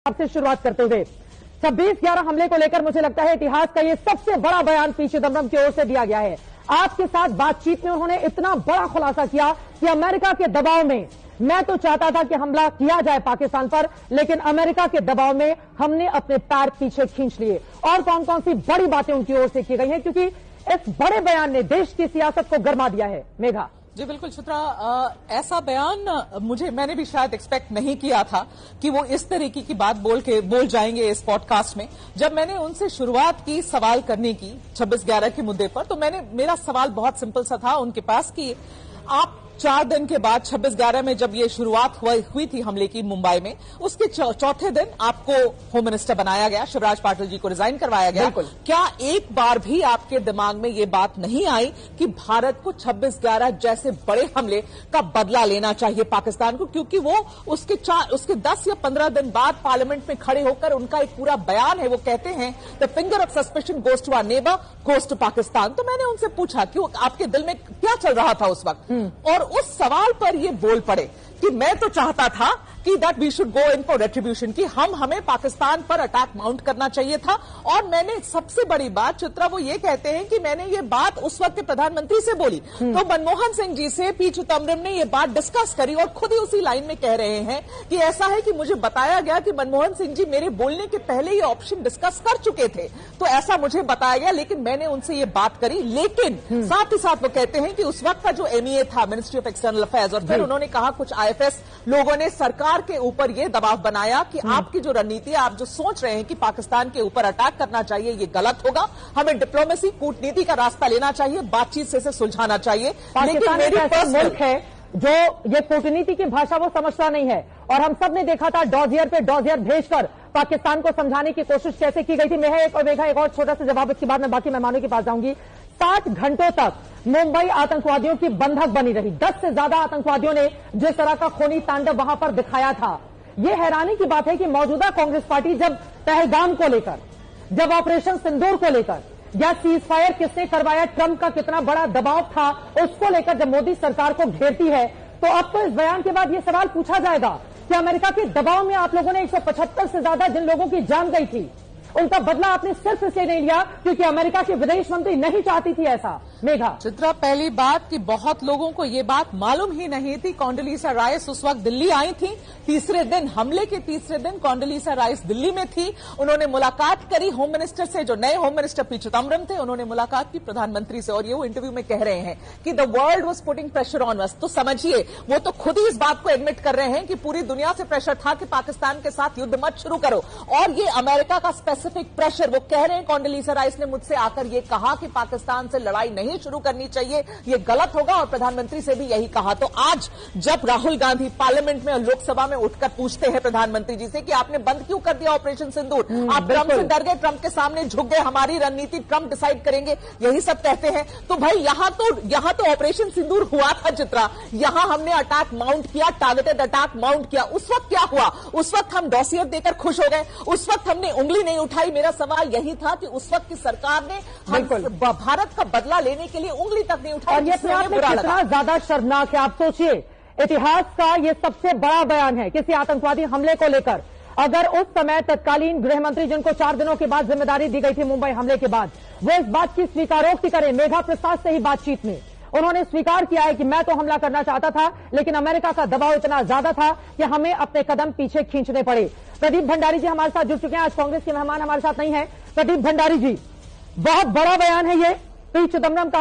आपसे शुरुआत करते हुए 26/11 हमले को लेकर मुझे लगता है इतिहास का ये सबसे बड़ा बयान पी चिदम्बरम की ओर से दिया गया है। आपके साथ बातचीत में उन्होंने इतना बड़ा खुलासा किया कि अमेरिका के दबाव में मैं तो चाहता था कि हमला किया जाए पाकिस्तान पर, लेकिन अमेरिका के दबाव में हमने अपने पैर पीछे खींच लिए। और कौन कौन सी बड़ी बातें उनकी ओर से की गई हैं, क्योंकि इस बड़े बयान ने देश की सियासत को गरमा दिया है। मेघा जी बिल्कुल चित्रा, ऐसा बयान मैंने भी शायद एक्सपेक्ट नहीं किया था कि वो इस तरीके की बात बोल जाएंगे इस पॉडकास्ट में। जब मैंने उनसे शुरुआत की सवाल करने की 26/11 के मुद्दे पर, तो मेरा सवाल बहुत सिंपल सा था उनके पास कि आप 4 दिन के बाद 26/11 में जब ये शुरुआत हुई थी हमले की मुंबई में, उसके चौथे दिन आपको होम मिनिस्टर बनाया गया, शिवराज पाटिल जी को रिजाइन करवाया गया। क्या एक बार भी आपके दिमाग में ये बात नहीं आई कि भारत को 26/11 जैसे बड़े हमले का बदला लेना चाहिए पाकिस्तान को, क्योंकि वो उसके 10 या 15 दिन बाद पार्लियामेंट में खड़े होकर उनका एक पूरा बयान है, वो कहते हैं the finger of suspicion goes to our neighbour, goes to Pakistan. तो मैंने उनसे पूछा कि आपके दिल में क्या चल रहा था उस वक्त, और उस सवाल पर ये बोल पड़े कि मैं तो चाहता था कि that we should go in for retribution, कि हमें पाकिस्तान पर अटैक माउंट करना चाहिए था। और मैंने सबसे बड़ी बात चित्रा, वो ये कहते हैं कि मैंने ये बात उस वक्त के प्रधानमंत्री से बोली, तो मनमोहन सिंह जी से पी चिदम्बरम ने ये बात डिस्कस करी, और खुद ही उसी लाइन में कह रहे हैं कि ऐसा है कि मुझे बताया गया कि मनमोहन सिंह जी मेरे बोलने के पहले ये ऑप्शन डिस्कस कर चुके थे, तो ऐसा मुझे बताया गया, लेकिन मैंने उनसे ये बात करी। लेकिन साथ ही साथ वो कहते हैं कि उस वक्त का जो MEA था, मिनिस्ट्री ऑफ एक्सटर्नल अफेयर्स, और फिर उन्होंने कहा कुछ IFS लोगों ने सरकार के ऊपर यह दबाव बनाया कि आपकी जो रणनीति है, आप जो सोच रहे हैं कि पाकिस्तान के ऊपर अटैक करना चाहिए, ये गलत होगा, हमें डिप्लोमेसी कूटनीति का रास्ता लेना चाहिए, बातचीत से इसे सुलझाना चाहिए। लेकिन मेरी ऐसा मुल्क है जो ये कूटनीति की भाषा वो समझता नहीं है, और हम सब ने देखा था डॉजियर पे डॉजियर भेजकर पाकिस्तान को समझाने की कोशिश कैसे की गई थी। मेघा एक और छोटा सा जवाब, इसके बाद मैं बाकी मेहमानों के पास जाऊंगी। 60 घंटों तक मुंबई आतंकवादियों की बंधक बनी रही। 10 से ज्यादा आतंकवादियों ने जिस तरह का खूनी तांडव वहां पर दिखाया था, ये हैरानी की बात है कि मौजूदा कांग्रेस पार्टी जब पहलगाम को लेकर, जब ऑपरेशन सिंदूर को लेकर, या सीज फायर किसने करवाया, ट्रंप का कितना बड़ा दबाव था, उसको लेकर जब मोदी सरकार को घेरती है, तो अब तो इस बयान के बाद ये सवाल पूछा जाएगा कि अमेरिका के दबाव में आप लोगों ने 175 से ज्यादा जिन लोगों की जान गई थी, उनका बदला आपने सिर्फ इसलिए नहीं लिया क्योंकि अमेरिका की विदेश मंत्री नहीं चाहती थी ऐसा। मेघा चित्रा, पहली बात कि बहुत लोगों को ये बात मालूम ही नहीं थी। कॉन्डोलीसा राइस उस वक्त दिल्ली आई थी, तीसरे दिन, हमले के तीसरे दिन कॉन्डोलीसा राइस दिल्ली में थी। उन्होंने मुलाकात करी होम मिनिस्टर से, जो नए होम मिनिस्टर पी चिदम्बरम थे, उन्होंने मुलाकात की प्रधानमंत्री से, और ये वो इंटरव्यू में कह रहे हैं कि the world was putting pressure on us. तो समझिए, वो तो खुद ही इस बात को एडमिट कर रहे हैं कि पूरी दुनिया से प्रेशर था कि पाकिस्तान के साथ युद्ध मत शुरू करो, और ये अमेरिका का स्पेसिफिक प्रेशर। वो कह रहे हैं कॉन्डोलीसा राइस ने मुझसे आकर ये कहा कि पाकिस्तान से लड़ाई नहीं शुरू करनी चाहिए, ये गलत होगा, और प्रधानमंत्री से भी यही कहा। तो आज जब राहुल गांधी पार्लियामेंट में और लोकसभा में उठकर पूछते हैं प्रधानमंत्री जी से कि आपने बंद क्यों कर दिया ऑपरेशन सिंदूर, आप ट्रंप से डर गए, ट्रंप के सामने झुक गए, हमारी रणनीति ट्रंप डिसाइड करेंगे, यही सब कहते हैं। तो भाई यहां तो ऑपरेशन सिंदूर हुआ था चित्रा, यहां हमने अटैक माउंट किया, टारगेटेड अटैक माउंट किया। उस वक्त क्या हुआ? उस वक्त हम डॉसियर देकर खुश हो गए, उस वक्त हमने उंगली नहीं उठाई। मेरा सवाल यही था कि उस वक्त की सरकार ने भारत का बदला लेने के लिए उंगली तक नहीं उठाई, और ये अपने आप में कितना ज्यादा शर्मनाक है। आप सोचिए, इतिहास का ये सबसे बड़ा बयान है किसी आतंकवादी हमले को लेकर। अगर उस समय तत्कालीन गृह मंत्री, जिनको 4 दिनों के बाद जिम्मेदारी दी गई थी मुंबई हमले के बाद, वो इस बात की स्वीकारोक्ति करें, मेघा प्रसाद से ही बातचीत में उन्होंने स्वीकार किया है कि मैं तो हमला करना चाहता था, लेकिन अमेरिका का दबाव इतना ज्यादा था कि हमें अपने कदम पीछे खींचने पड़े। प्रदीप भंडारी जी हमारे साथ जुड़ चुके हैं, आज कांग्रेस के मेहमान हमारे साथ नहीं है। प्रदीप भंडारी जी, बहुत बड़ा बयान है ये पी चिदम्बरम का।